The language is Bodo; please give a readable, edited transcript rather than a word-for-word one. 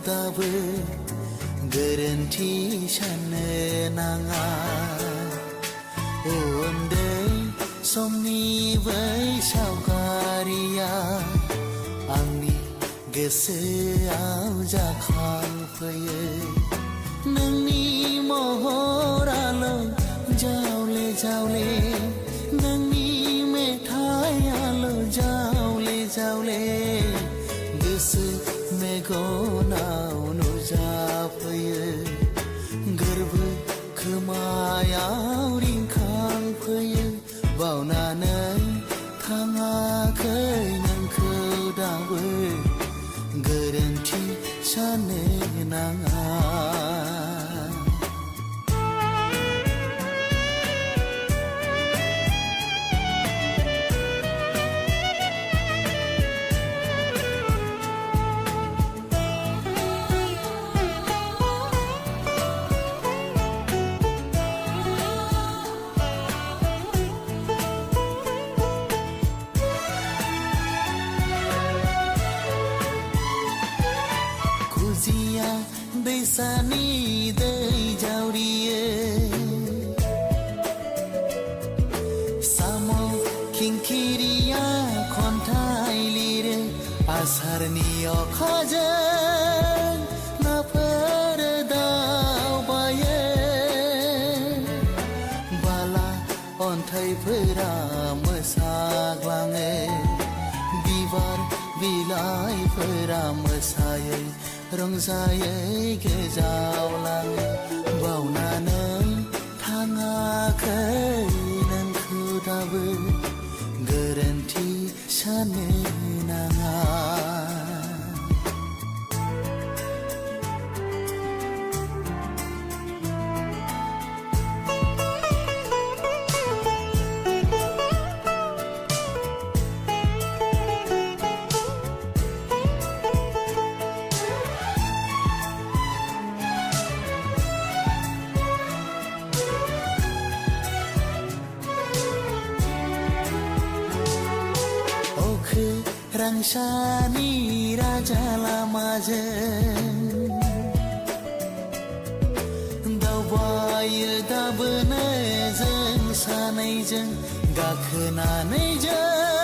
दाबो गोरोन्थि साननो नाङा उन्दै समनि बै सावगारिया आंनि गोसोआव जाखांफैयो नोंनि महराल' जावले जावले नोंनि मेथाइयाल' जावले जावले गोसो मेगनाव नुजाफैयो गोरबो खोमायाव रिंखांफैयो बावनानै थाङाखै नोंखौ दाबो गोरोन्थि साननो नाङा खुजिया दैसानि दै जावरियो साम' खिंखिरिया खन्थाइ लिरो आसारनि अखाजों नाफोर दावबायो बाला अन्थाइफोरा मोसाग्लाङो बिबार बिलाइफोरा मोसायो रंजायै गोजावलाङो बावनानै थाङाखै नोंखौ दाबो गोरोन्थि साननो नाङा रांसानि राजा लामाजों दावबायो दाबोनो जों सानैजों गाखोनानै जों